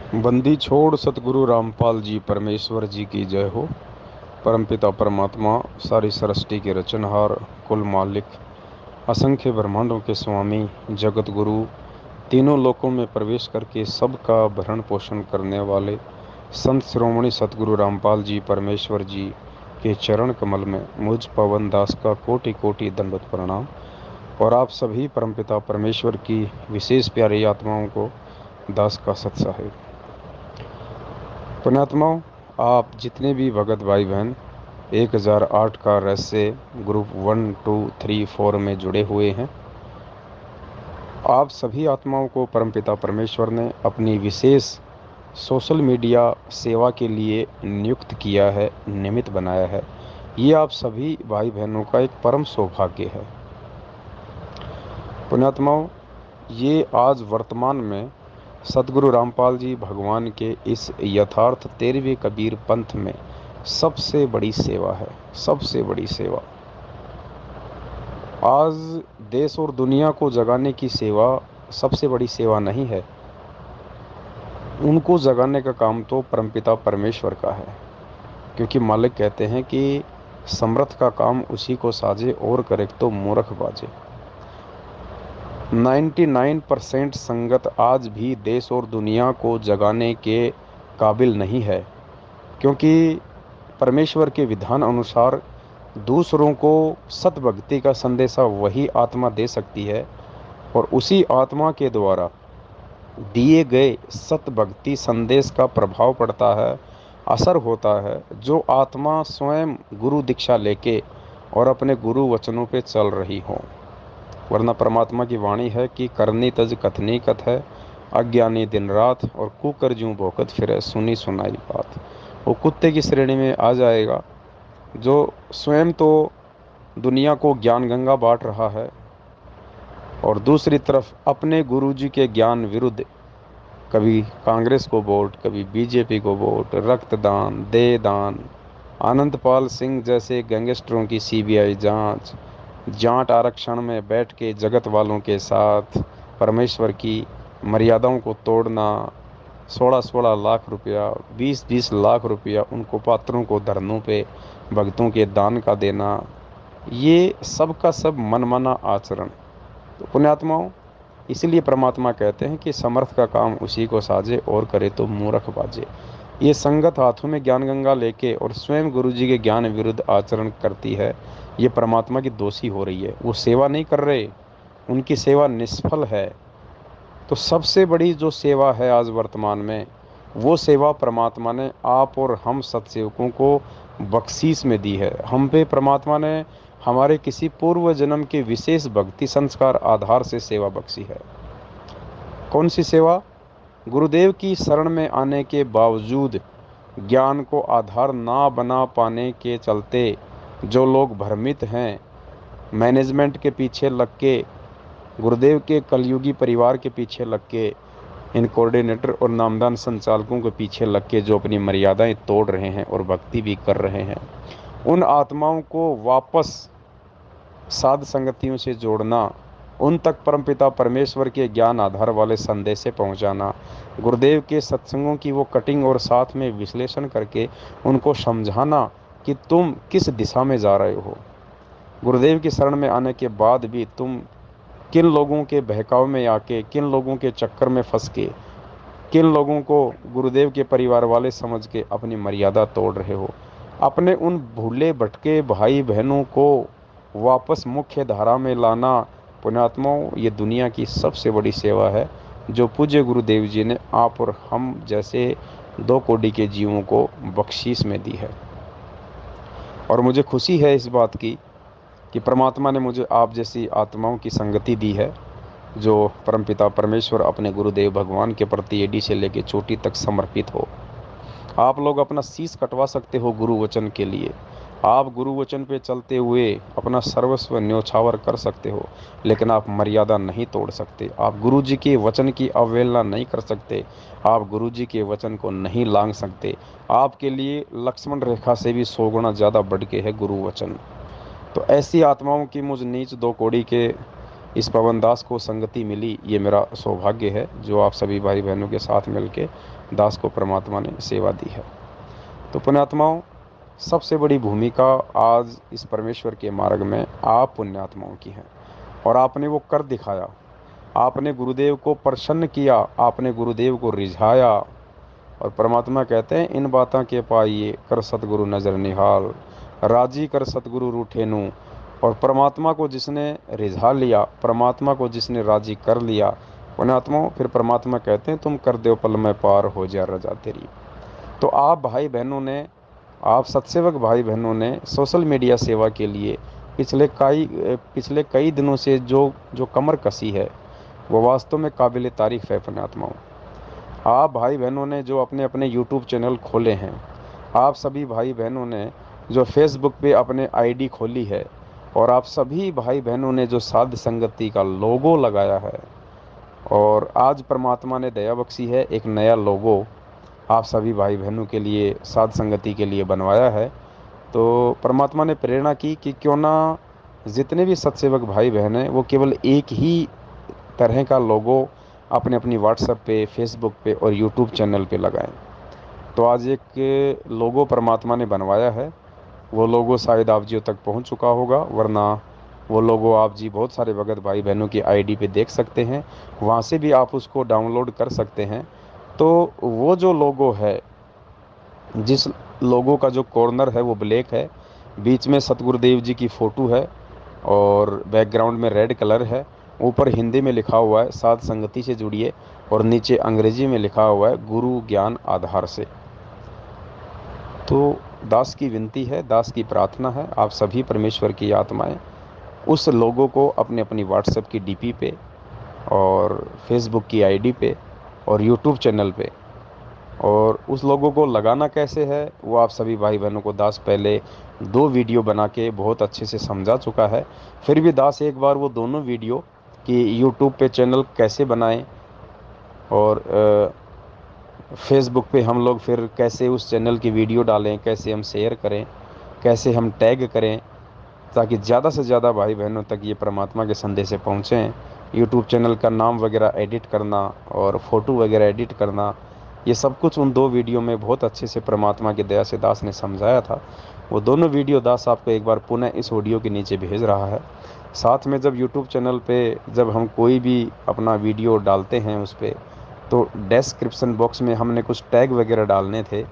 बंदी छोड़ सतगुरु रामपाल जी परमेश्वर जी की जय हो। परमपिता परमात्मा सारी सृष्टि के रचनहार, कुल मालिक, असंख्य ब्रह्मांडों के स्वामी, जगत गुरु, तीनों लोकों में प्रवेश करके सबका भरण पोषण करने वाले संत शिरोमणि सतगुरु रामपाल जी परमेश्वर जी के चरण कमल में मुझ पवन दास का कोटि कोटि दंडवत प्रणाम। और आप सभी परमपिता परमेश्वर की विशेष प्यारी आत्माओं को दास का सत साहिब। पुण्यात्माओं, आप जितने भी भगत भाई बहन 1008 का रहस्य ग्रुप 1, 2, 3, 4 में जुड़े हुए हैं, आप सभी आत्माओं को परमपिता परमेश्वर ने अपनी विशेष सोशल मीडिया सेवा के लिए नियुक्त किया है, निमित्त बनाया है। ये आप सभी भाई बहनों का एक परम सौभाग्य है। पुण्यात्माओं, ये आज वर्तमान में सतगुरु रामपाल जी भगवान के इस यथार्थ 13वें कबीर पंथ में सबसे बड़ी सेवा है, सबसे बड़ी सेवा। आज देश और दुनिया को जगाने की सेवा सबसे बड़ी सेवा नहीं है, उनको जगाने का काम तो परमपिता परमेश्वर का है। क्योंकि मालिक कहते हैं कि समर्थ का काम उसी को साजे और करे तो मूर्ख बाजे। 99% संगत आज भी देश और दुनिया को जगाने के काबिल नहीं है, क्योंकि परमेश्वर के विधान अनुसार दूसरों को सत भक्ति का संदेशा वही आत्मा दे सकती है, और उसी आत्मा के द्वारा दिए गए सत भक्ति संदेश का प्रभाव पड़ता है, असर होता है, जो आत्मा स्वयं गुरु दीक्षा लेके और अपने गुरु वचनों पे चल रही हो। वरना परमात्मा की वाणी है कि करनी तज कथनी कथ है, अज्ञानी दिन रात, और कुकर जूं भोकत फिरे सुनी सुनाई बात। वो कुत्ते की श्रेणी में आ जाएगा जो स्वयं तो दुनिया को ज्ञान गंगा बांट रहा है, और दूसरी तरफ अपने गुरुजी के ज्ञान विरुद्ध कभी कांग्रेस को वोट, कभी बीजेपी को वोट, रक्तदान, देहदान, आनंदपाल सिंह जैसे गैंगस्टरों की सीबीआई जांच, जाट आरक्षण में बैठ के जगत वालों के साथ परमेश्वर की मर्यादाओं को तोड़ना, 16-16 लाख रुपया, 20-20 लाख रुपया उनको पात्रों को धरनों पे भक्तों के दान का देना, ये सब का सब मनमाना आचरण। तो पुण्यात्माओं, इसलिए परमात्मा कहते हैं कि समर्थ का काम उसी को साजे और करे तो मूर्ख बाजे। ये संगत हाथों में ज्ञान गंगा लेके और स्वयं गुरु जी के ज्ञान विरुद्ध आचरण करती है, ये परमात्मा की दोषी हो रही है। वो सेवा नहीं कर रहे, उनकी सेवा निष्फल है। तो सबसे बड़ी जो सेवा है आज वर्तमान में, वो सेवा परमात्मा ने आप और हम सत्सेवकों को बख्शीश में दी है। हम पे परमात्मा ने हमारे किसी पूर्व जन्म के विशेष भक्ति संस्कार आधार से सेवा बख्शी है। कौन सी सेवा? गुरुदेव की शरण में आने के बावजूद ज्ञान को आधार ना बना पाने के चलते जो लोग भ्रमित हैं, मैनेजमेंट के पीछे लग के, गुरुदेव के कलयुगी परिवार के पीछे लग के, इन कोऑर्डिनेटर और नामदान संचालकों के पीछे लग के जो अपनी मर्यादाएं तोड़ रहे हैं और भक्ति भी कर रहे हैं, उन आत्माओं को वापस साध संगतियों से जोड़ना, उन तक परमपिता परमेश्वर के ज्ञान आधार वाले संदेश से पहुंचाना, गुरुदेव के सत्संगों की वो कटिंग और साथ में विश्लेषण करके उनको समझाना कि तुम किस दिशा में जा रहे हो। गुरुदेव की शरण में आने के बाद भी तुम किन लोगों के बहकाव में आके, किन लोगों के चक्कर में फंस के, किन लोगों को गुरुदेव के परिवार वाले समझ के अपनी मर्यादा तोड़ रहे हो। अपने उन भूले भटके भाई बहनों को वापस मुख्य धारा में लाना, पुण्यात्माओं, ये दुनिया की सबसे बड़ी सेवा है जो पूज्य गुरुदेव जी ने आप और हम जैसे 2 कोटि के जीवों को बख्शीश में दी है। और मुझे खुशी है इस बात की कि परमात्मा ने मुझे आप जैसी आत्माओं की संगति दी है, जो परमपिता परमेश्वर अपने गुरुदेव भगवान के प्रति एडी से लेकर चोटी तक समर्पित हो। आप लोग अपना शीश कटवा सकते हो गुरु वचन के लिए, आप गुरु वचन पे चलते हुए अपना सर्वस्व न्योछावर कर सकते हो, लेकिन आप मर्यादा नहीं तोड़ सकते। आप गुरु जी के वचन की अवहेलना नहीं कर सकते, आप गुरु जी के वचन को नहीं लांघ सकते। आपके लिए लक्ष्मण रेखा से भी 100 गुना ज़्यादा बढ़ के है गुरु वचन। तो ऐसी आत्माओं की मुझ नीच 2 कोड़ी के इस पवन दास को संगति मिली, ये मेरा सौभाग्य है जो आप सभी भाई बहनों के साथ मिलके दास को परमात्मा ने सेवा दी है। तो पुण्यात्माओं, सबसे बड़ी भूमिका आज इस परमेश्वर के मार्ग में आप पुण्यात्माओं की है, और आपने वो कर दिखाया। आपने गुरुदेव को प्रसन्न किया, आपने गुरुदेव को रिझाया। और परमात्मा कहते हैं, इन बातों के पाइए कर सतगुरु नजर निहाल, राजी कर सतगुरु रूठे नू। और परमात्मा को जिसने रिझा लिया, परमात्मा को जिसने राजी कर लिया, पुण्यात्माओं, फिर परमात्मा कहते हैं, तुम कर दो पल में पार हो जा रजा तेरी। तो आप भाई बहनों ने, आप सत्सेवक भाई बहनों ने सोशल मीडिया सेवा के लिए पिछले कई दिनों से जो जो कमर कसी है, वो वास्तव में काबिल तारीफ है पुण्यात्माओं। आप भाई बहनों ने जो अपने अपने यूट्यूब चैनल खोले हैं, आप सभी भाई बहनों ने जो फेसबुक पे अपने आईडी खोली है, और आप सभी भाई बहनों ने जो साध संगति का लोगो लगाया है, और आज परमात्मा ने दया बख्शी है, एक नया लोगो आप सभी भाई बहनों के लिए, साध संगति के लिए बनवाया है। तो परमात्मा ने प्रेरणा की कि क्यों ना जितने भी सत्सेवक भाई बहन हैं, वो केवल एक ही तरह का लोगो अपने अपनी व्हाट्सएप पे, फेसबुक पे और यूट्यूब चैनल पे लगाएं। तो आज एक लोगो परमात्मा ने बनवाया है। वो लोगो शायद आप जियों तक पहुंच चुका होगा, वरना वो लोगो आप जी बहुत सारे भगत भाई बहनों की आईडी पे देख सकते हैं, वहाँ से भी आप उसको डाउनलोड कर सकते हैं। तो वो जो लोगो है, जिस लोगो का जो कॉर्नर है वो ब्लैक है, बीच में सतगुरुदेव जी की फ़ोटो है, और बैकग्राउंड में रेड कलर है। ऊपर हिंदी में लिखा हुआ है साध संगति से जुड़िए, और नीचे अंग्रेजी में लिखा हुआ है गुरु ज्ञान आधार से। तो दास की विनती है, दास की प्रार्थना है, आप सभी परमेश्वर की आत्माएं उस लोगों को अपने अपनी व्हाट्सएप की डीपी पे, और फेसबुक की आईडी पे, और यूट्यूब चैनल पे, और उस लोगों को लगाना कैसे है वो आप सभी भाई बहनों को दास पहले 2 वीडियो बना के बहुत अच्छे से समझा चुका है। फिर भी दास एक बार वो दोनों वीडियो कि यूट्यूब पे चैनल कैसे बनाएं, और फेसबुक पे हम लोग फिर कैसे उस चैनल की वीडियो डालें, कैसे हम शेयर करें, कैसे हम टैग करें, ताकि ज़्यादा से ज़्यादा भाई बहनों तक ये परमात्मा के संदेश पहुँचें। यूट्यूब चैनल का नाम वगैरह एडिट करना और फ़ोटो वगैरह एडिट करना, ये सब कुछ उन 2 वीडियो में बहुत अच्छे से परमात्मा की दया से दास ने समझाया था। वो दोनों वीडियो दास आपको एक बार पुनः इस ऑडियो के नीचे भेज रहा है। साथ में जब यूट्यूब चैनल पे जब हम कोई भी अपना वीडियो डालते हैं उस पर, तो डिस्क्रिप्शन बॉक्स में हमने कुछ टैग वगैरह डालने थे,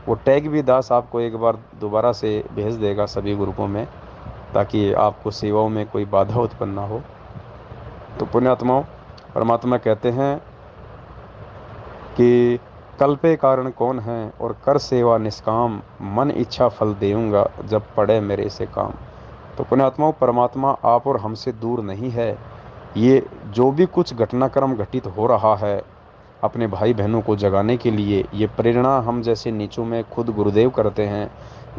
वो टैग भी दास आपको एक बार दोबारा से भेज देगा सभी ग्रुपों में, ताकि आपको सेवाओं में कोई बाधा उत्पन्न ना हो। तो पुण्यात्माओं, परमात्मा कहते हैं कि कल्पे कारण कौन है और कर सेवा निष्काम, मन इच्छा फल देऊंगा जब पड़े मेरे से काम। तो पुण्यात्माओं, परमात्मा आप और हमसे दूर नहीं है। ये जो भी कुछ घटनाक्रम घटित हो रहा है अपने भाई बहनों को जगाने के लिए, ये प्रेरणा हम जैसे नीचों में खुद गुरुदेव करते हैं।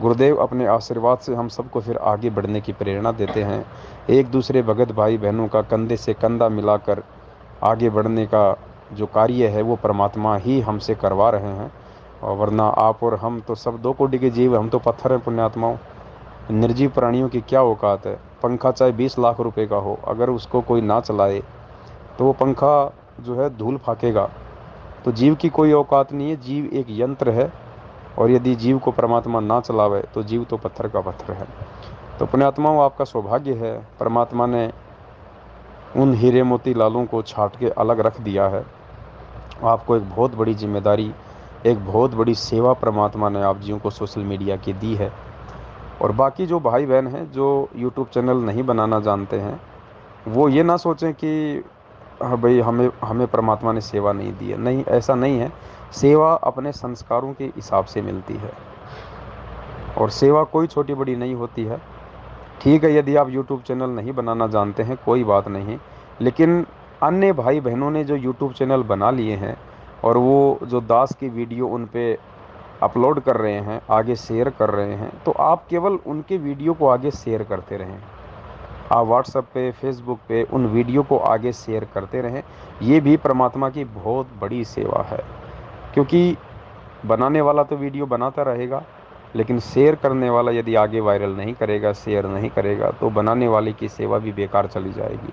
गुरुदेव अपने आशीर्वाद से हम सबको फिर आगे बढ़ने की प्रेरणा देते हैं। एक दूसरे भगत भाई बहनों का कंधे से कंधा मिलाकर आगे बढ़ने का जो कार्य है वो परमात्मा ही हमसे करवा रहे हैं, और वरना आप और हम तो सब 2 कोटि के जीव, हम तो पत्थर हैं पुण्यात्माओं। निर्जीव प्राणियों की क्या औकात है। पंखा चाहे 20 लाख रुपए का हो, अगर उसको कोई ना चलाए तो वो पंखा जो है धूल फाकेगा। तो जीव की कोई औकात नहीं है, जीव एक यंत्र है, और यदि जीव को परमात्मा ना चलावे तो जीव तो पत्थर का पत्थर है। तो पुण्यात्माओं, आपका सौभाग्य है, परमात्मा ने उन हीरे मोती लालों को छाट के अलग रख दिया है। आपको एक बहुत बड़ी जिम्मेदारी, एक बहुत बड़ी सेवा परमात्मा ने आप जीवों को सोशल मीडिया की दी है। और बाकी जो भाई बहन हैं जो यूट्यूब चैनल नहीं बनाना जानते हैं, वो ये ना सोचें कि हाँ भाई, हमें हमें परमात्मा ने सेवा नहीं दी है। नहीं, ऐसा नहीं है। सेवा अपने संस्कारों के हिसाब से मिलती है, और सेवा कोई छोटी बड़ी नहीं होती है। ठीक है, यदि आप यूट्यूब चैनल नहीं बनाना जानते हैं कोई बात नहीं, लेकिन अन्य भाई बहनों ने जो यूट्यूब चैनल बना लिए हैं, और वो जो दास की वीडियो उन पे अपलोड कर रहे हैं, आगे शेयर कर रहे हैं, तो आप केवल उनके वीडियो को आगे शेयर करते रहें। आप व्हाट्सएप पे, फेसबुक पे उन वीडियो को आगे शेयर करते रहें। ये भी परमात्मा की बहुत बड़ी सेवा है, क्योंकि बनाने वाला तो वीडियो बनाता रहेगा, लेकिन शेयर करने वाला यदि आगे वायरल नहीं करेगा, शेयर नहीं करेगा, तो बनाने वाले की सेवा भी बेकार चली जाएगी।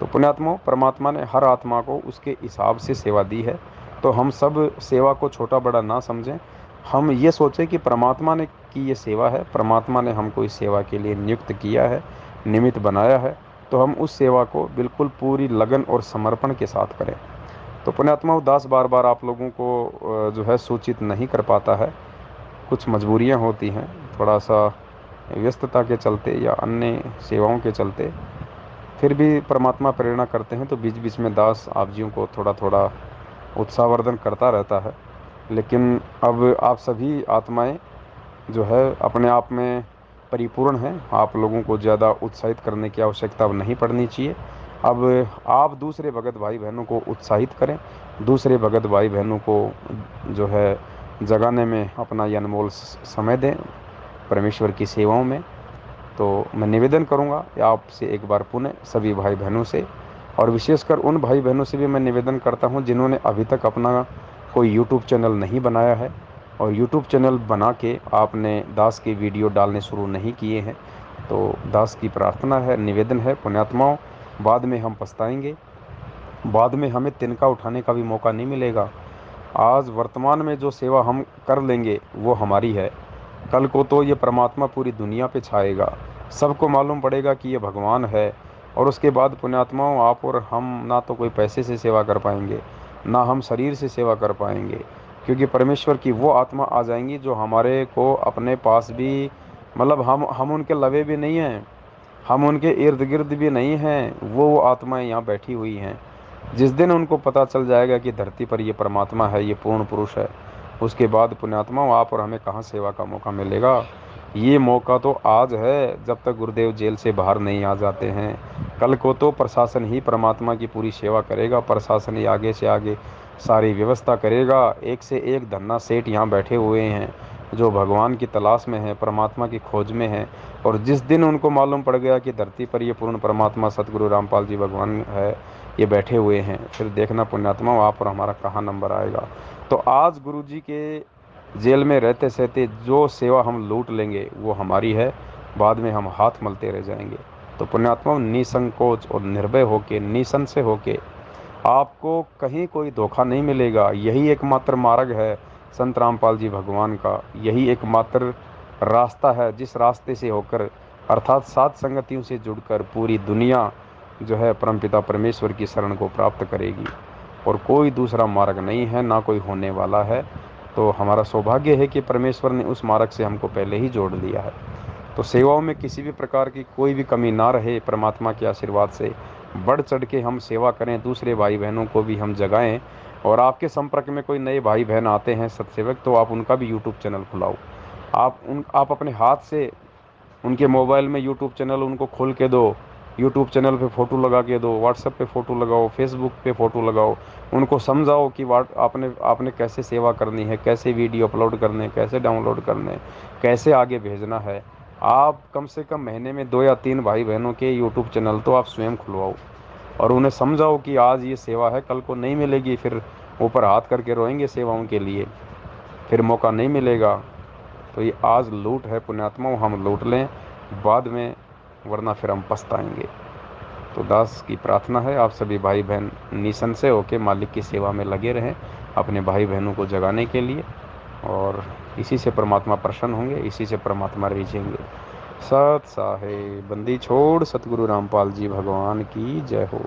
तो पुण्यात्माओं, परमात्मा ने हर आत्मा को उसके हिसाब से सेवा दी है। तो हम सब सेवा को छोटा बड़ा ना समझें। हम ये सोचें कि परमात्मा ने की ये सेवा है, परमात्मा ने हमको इस सेवा के लिए नियुक्त किया है, निमित्त बनाया है। तो हम उस सेवा को बिल्कुल पूरी लगन और समर्पण के साथ करें। तो पुण्यात्मा, उदास बार बार आप लोगों को जो है सूचित नहीं कर पाता है। कुछ मजबूरियां होती हैं, थोड़ा सा व्यस्तता के चलते या अन्य सेवाओं के चलते। फिर भी परमात्मा प्रेरणा करते हैं तो बीच बीच में दास आप जियों को थोड़ा थोड़ा उत्साहवर्धन करता रहता है। लेकिन अब आप सभी आत्माएं जो है अपने आप में परिपूर्ण हैं। आप लोगों को ज़्यादा उत्साहित करने की आवश्यकता अब नहीं पड़नी चाहिए। अब आप दूसरे भगत भाई बहनों को उत्साहित करें, दूसरे भगत भाई बहनों को जो है जगाने में अपना ये अनमोल समय दें परमेश्वर की सेवाओं में। तो मैं निवेदन करूंगा आपसे एक बार पुनः सभी भाई बहनों से, और विशेषकर उन भाई बहनों से भी मैं निवेदन करता हूं जिन्होंने अभी तक अपना कोई यूट्यूब चैनल नहीं बनाया है और यूट्यूब चैनल बना के आपने दास के वीडियो डालने शुरू नहीं किए हैं। तो दास की प्रार्थना है, निवेदन है पुण्यात्माओं, बाद में हम पछताएंगे, बाद में हमें तिनका उठाने का भी मौका नहीं मिलेगा। आज वर्तमान में जो सेवा हम कर लेंगे वो हमारी है। कल को तो ये परमात्मा पूरी दुनिया पे छाएगा, सबको मालूम पड़ेगा कि ये भगवान है। और उसके बाद पुण्यात्माओं, आप और हम ना तो कोई पैसे से सेवा कर पाएंगे, ना हम शरीर से सेवा कर पाएंगे, क्योंकि परमेश्वर की वो आत्मा आ जाएंगी जो हमारे को अपने पास भी, मतलब हम उनके लवे भी नहीं हैं, हम उनके इर्द गिर्द भी नहीं हैं, वो आत्माएं यहाँ बैठी हुई हैं। जिस दिन उनको पता चल जाएगा कि धरती पर ये परमात्मा है, ये पूर्ण पुरुष है, उसके बाद पुण्यात्माओं आप और हमें कहाँ सेवा का मौका मिलेगा। ये मौका तो आज है, जब तक गुरुदेव जेल से बाहर नहीं आ जाते हैं। कल को तो प्रशासन ही परमात्मा की पूरी सेवा करेगा, प्रशासन ही आगे से आगे सारी व्यवस्था करेगा। एक से एक धन्ना सेठ यहाँ बैठे हुए हैं जो भगवान की तलाश में है, परमात्मा की खोज में है। और जिस दिन उनको मालूम पड़ गया कि धरती पर ये पूर्ण परमात्मा सतगुरु रामपाल जी भगवान है, ये बैठे हुए हैं, फिर देखना पुण्यात्मा आप और हमारा कहाँ नंबर आएगा। तो आज गुरु जी के जेल में रहते सहते जो सेवा हम लूट लेंगे वो हमारी है, बाद में हम हाथ मलते रह जाएंगे। तो पुण्यात्मा निसंकोच और निर्भय होके, निसंशय होके, आपको कहीं कोई धोखा नहीं मिलेगा। यही एकमात्र मार्ग है संत रामपाल जी भगवान का, यही एकमात्र रास्ता है जिस रास्ते से होकर, अर्थात सात संगतियों से जुड़कर पूरी दुनिया जो है परमपिता परमेश्वर की शरण को प्राप्त करेगी। और कोई दूसरा मार्ग नहीं है, ना कोई होने वाला है। तो हमारा सौभाग्य है कि परमेश्वर ने उस मार्ग से हमको पहले ही जोड़ लिया है। तो सेवाओं में किसी भी प्रकार की कोई भी कमी ना रहे, परमात्मा के आशीर्वाद से बढ़ चढ़ के हम सेवा करें, दूसरे भाई बहनों को भी हम जगाएं। और आपके संपर्क में कोई नए भाई बहन आते हैं सत्सेवक, तो आप उनका भी यूट्यूब चैनल खुलाओ। आप अपने हाथ से उनके मोबाइल में यूट्यूब चैनल उनको खोल के दो, यूट्यूब चैनल पे फ़ोटो लगा के दो, व्हाट्सएप पे फ़ोटो लगाओ, फेसबुक पे फ़ोटो लगाओ। उनको समझाओ कि वाट आपने आपने कैसे सेवा करनी है, कैसे वीडियो अपलोड करने हैं, कैसे डाउनलोड करने हैं, कैसे आगे भेजना है। आप कम से कम महीने में 2 या 3 भाई बहनों के यूट्यूब चैनल तो आप स्वयं खुलवाओ, और उन्हें समझाओ कि आज ये सेवा है, कल को नहीं मिलेगी, फिर ऊपर हाथ करके रोएंगे सेवाओं के लिए, फिर मौका नहीं मिलेगा। तो ये आज लूट है पुण्यात्माओं, हम लूट लें बाद में, वरना फिर हम पछताएंगे। तो दास की प्रार्थना है आप सभी भाई बहन निसंशय होकर मालिक की सेवा में लगे रहें, अपने भाई बहनों को जगाने के लिए। और इसी से परमात्मा प्रसन्न होंगे, इसी से परमात्मा रिझेंगे। सत साहे बंदी छोड़ सतगुरु रामपाल जी भगवान की जय हो।